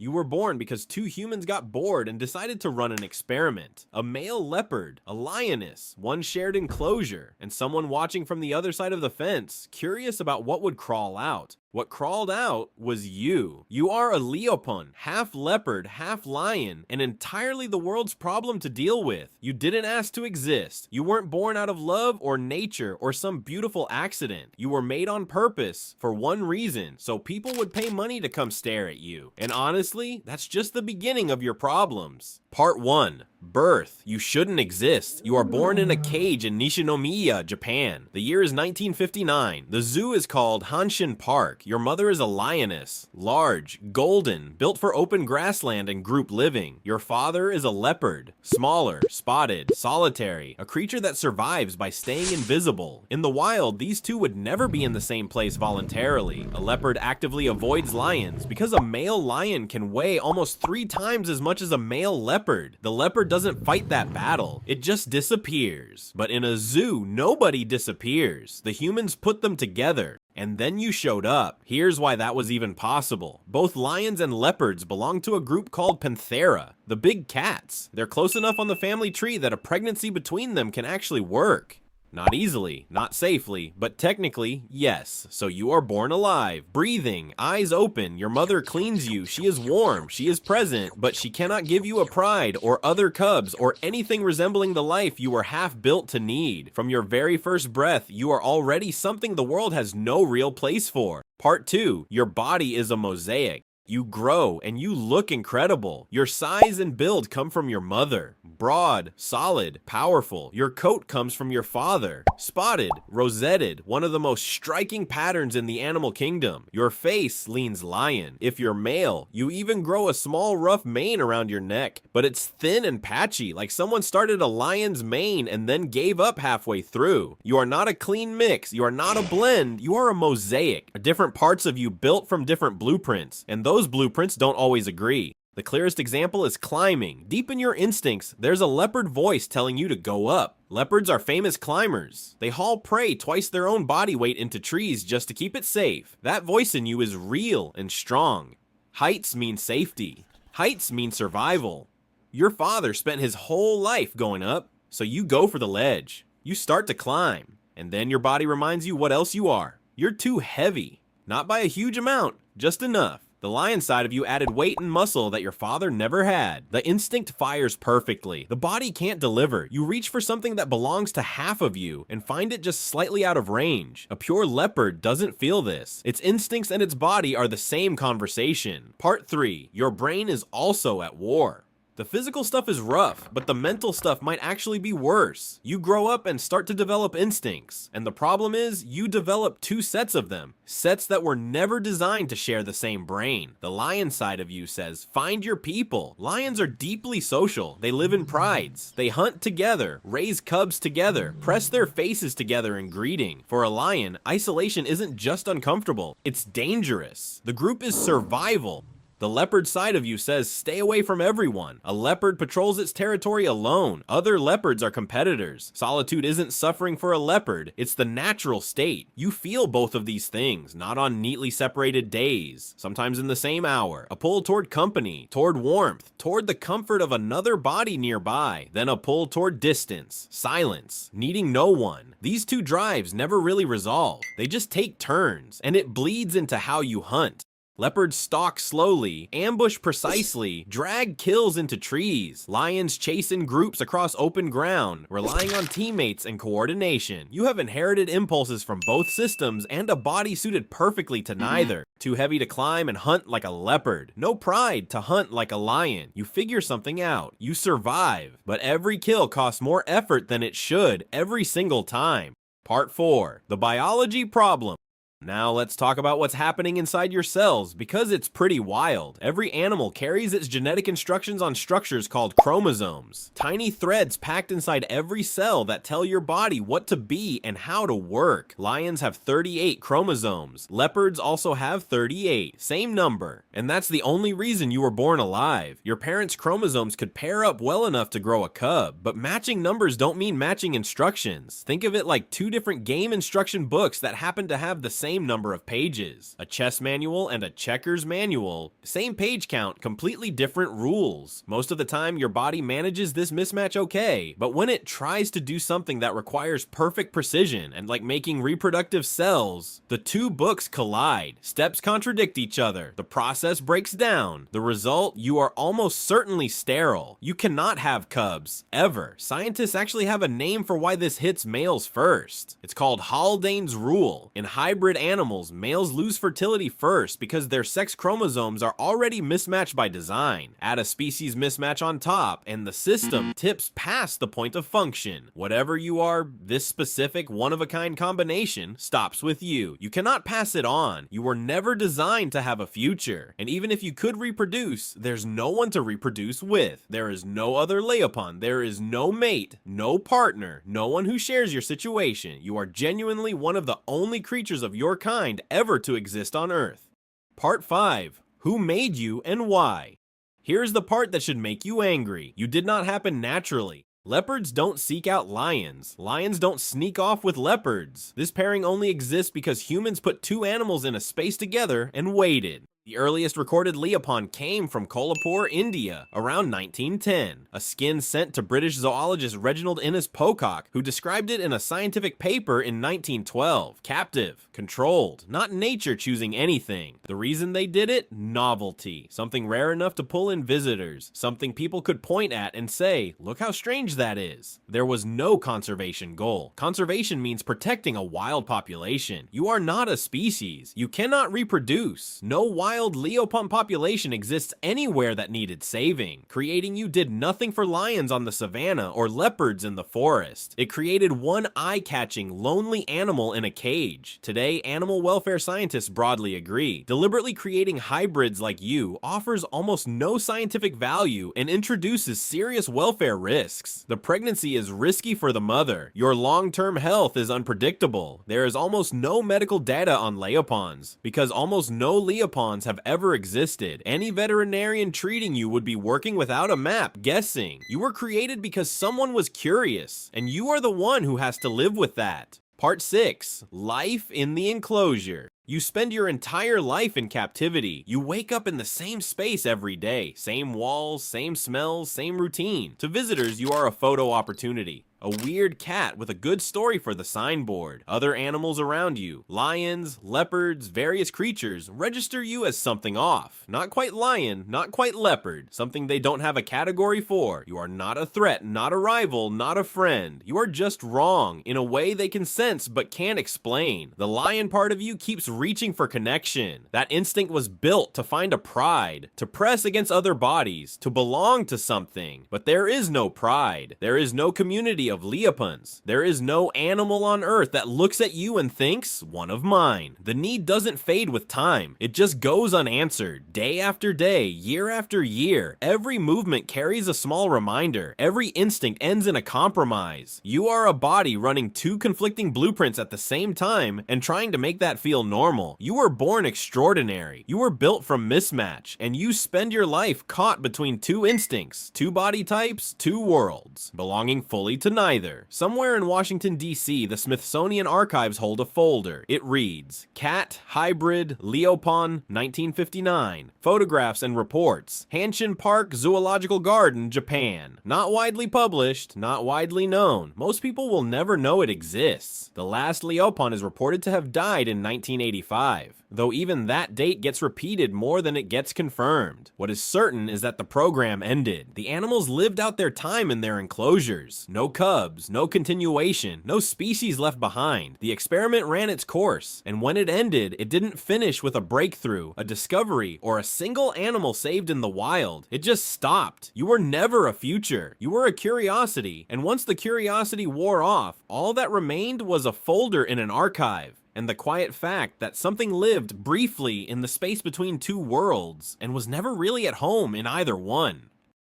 You were born because two humans got bored and decided to run an experiment. A male leopard, a lioness, one shared enclosure, and someone watching from the other side of the fence, curious about what would crawl out. What crawled out was you. You are a Leopon, half leopard, half lion, and entirely the world's problem to deal with. You didn't ask to exist. You weren't born out of love or nature or some beautiful accident. You were made on purpose for one reason, so people would pay money to come stare at you. And honestly, that's just the beginning of your problems. Part 1. Birth. You shouldn't exist. You are born in a cage in Nishinomiya, Japan. The year is 1959. The zoo is called Hanshin Park. Your mother is a lioness. Large, golden, built for open grassland and group living. Your father is a leopard. Smaller, spotted, solitary. A creature that survives by staying invisible. In the wild, these two would never be in the same place voluntarily. A leopard actively avoids lions because a male lion can weigh almost 3 times as much as a male leopard. The leopard doesn't fight that battle, it just disappears. But in a zoo, nobody disappears. The humans put them together. And then you showed up. Here's why that was even possible. Both lions and leopards belong to a group called Panthera, the big cats. They're close enough on the family tree that a pregnancy between them can actually work. Not easily, not safely, but technically, yes. So you are born alive, breathing, eyes open, your mother cleans you, she is warm, she is present, but she cannot give you a pride or other cubs or anything resembling the life you were half built to need. From your very first breath, you are already something the world has no real place for. Part 2, your body is a mosaic. You grow and you look incredible. Your size and build come from your mother. Broad, solid, powerful. Your coat comes from your father. Spotted, rosetted, one of the most striking patterns in the animal kingdom. Your face leans lion. If you're male, you even grow a small rough mane around your neck, but it's thin and patchy, like someone started a lion's mane and then gave up halfway through. You are not a clean mix. You are not a blend. You are a mosaic. Different parts of you built from different blueprints, and those blueprints don't always agree. The clearest example is climbing. Deep in your instincts, there's a leopard voice telling you to go up. Leopards are famous climbers. They haul prey twice their own body weight into trees just to keep it safe. That voice in you is real and strong. Heights mean safety. Heights mean survival. Your father spent his whole life going up, so you go for the ledge. You start to climb, and then your body reminds you what else you are. You're too heavy. Not by a huge amount, just enough. The lion side of you added weight and muscle that your father never had. The instinct fires perfectly. The body can't deliver. You reach for something that belongs to half of you and find it just slightly out of range. A pure leopard doesn't feel this. Its instincts and its body are the same conversation. Part 3. Your brain is also at war. The physical stuff is rough, but the mental stuff might actually be worse. You grow up and start to develop instincts, and the problem is you develop 2 sets of them. Sets that were never designed to share the same brain. The lion side of you says, find your people. Lions are deeply social. They live in prides. They hunt together, raise cubs together, press their faces together in greeting. For a lion, isolation isn't just uncomfortable, it's dangerous. The group is survival. The leopard side of you says stay away from everyone. A leopard patrols its territory alone. Other leopards are competitors. Solitude isn't suffering for a leopard, it's the natural state. You feel both of these things, not on neatly separated days, sometimes in the same hour. A pull toward company, toward warmth, toward the comfort of another body nearby, then a pull toward distance, silence, needing no one. These 2 drives never really resolve. They just take turns, and it bleeds into how you hunt. Leopards stalk slowly, ambush precisely, drag kills into trees. Lions chase in groups across open ground, relying on teammates and coordination. You have inherited impulses from both systems and a body suited perfectly to neither. Too heavy to climb and hunt like a leopard. No pride to hunt like a lion. You figure something out. You survive. But every kill costs more effort than it should every single time. Part 4. The biology problem. Now let's talk about what's happening inside your cells, because it's pretty wild. Every animal carries its genetic instructions on structures called chromosomes. Tiny threads packed inside every cell that tell your body what to be and how to work. Lions have 38 chromosomes. Leopards also have 38, same number. And that's the only reason you were born alive. Your parents' chromosomes could pair up well enough to grow a cub, but matching numbers don't mean matching instructions. Think of it like 2 different game instruction books that happen to have the same same number of pages. A chess manual and a checkers manual, same page count, completely different rules. Most of the time, your body manages this mismatch okay, but when it tries to do something that requires perfect precision and like making reproductive cells, the two books collide. Steps contradict each other. The process breaks down. The result, you are almost certainly sterile. You cannot have cubs, ever. Scientists actually have a name for why this hits males first. It's called Haldane's rule. In hybrid animals, males lose fertility first because their sex chromosomes are already mismatched by design. Add a species mismatch on top, and the system tips past the point of function. Whatever you are, this specific one-of-a-kind combination stops with you. You cannot pass it on. You were never designed to have a future. And even if you could reproduce, there's no one to reproduce with. There is no other Leopon. There is no mate, no partner, no one who shares your situation. You are genuinely one of the only creatures of your kind ever to exist on Earth. Part 5. Who made you and why? Here's the part that should make you angry. You did not happen naturally. Leopards don't seek out lions. Lions don't sneak off with leopards. This pairing only exists because humans put two animals in a space together and waited. The earliest recorded Leopon came from Kolhapur, India, around 1910. A skin sent to British zoologist Reginald Innes Pocock, who described it in a scientific paper in 1912. Captive, controlled, not nature choosing anything. The reason they did it? Novelty. Something rare enough to pull in visitors. Something people could point at and say, look how strange that is. There was no conservation goal. Conservation means protecting a wild population. You are not a species. You cannot reproduce. No wild Leopon population exists anywhere that needed saving. Creating you did nothing for lions on the savannah or leopards in the forest. It created one eye-catching, lonely animal in a cage. Today, animal welfare scientists broadly agree. Deliberately creating hybrids like you offers almost no scientific value and introduces serious welfare risks. The pregnancy is risky for the mother. Your long-term health is unpredictable. There is almost no medical data on Leopons, because almost no Leopons have ever existed. Any veterinarian treating you would be working without a map, guessing. You were created because someone was curious, and you are the one who has to live with that. Part 6. Life in the enclosure. You spend your entire life in captivity. You wake up in the same space every day. Same walls, same smells, same routine. To visitors, you are a photo opportunity. A weird cat with a good story for the signboard. Other animals around you, lions, leopards, various creatures, register you as something off. Not quite lion, not quite leopard. Something they don't have a category for. You are not a threat, not a rival, not a friend. You are just wrong in a way they can sense but can't explain. The lion part of you keeps reaching for connection. That instinct was built to find a pride, to press against other bodies, to belong to something. But there is no pride. There is no community of Leopons. There is no animal on Earth that looks at you and thinks, one of mine. The need doesn't fade with time. It just goes unanswered. Day after day, year after year, every movement carries a small reminder. Every instinct ends in a compromise. You are a body running two conflicting blueprints at the same time and trying to make that feel normal. You were born extraordinary. You were built from mismatch, and you spend your life caught between two instincts, two body types, two worlds, belonging fully to neither. Somewhere in Washington, D.C., the Smithsonian Archives hold a folder. It reads, Cat, Hybrid, Leopon, 1959. Photographs and reports. Hanshin Park Zoological Garden, Japan. Not widely published, not widely known. Most people will never know it exists. The last Leopon is reported to have died in 1985. Though even that date gets repeated more than it gets confirmed. What is certain is that the program ended. The animals lived out their time in their enclosures. No cubs, no continuation, no species left behind. The experiment ran its course, and when it ended, it didn't finish with a breakthrough, a discovery, or a single animal saved in the wild. It just stopped. You were never a future. You were a curiosity, and once the curiosity wore off, all that remained was a folder in an archive. And the quiet fact that something lived briefly in the space between two worlds and was never really at home in either one.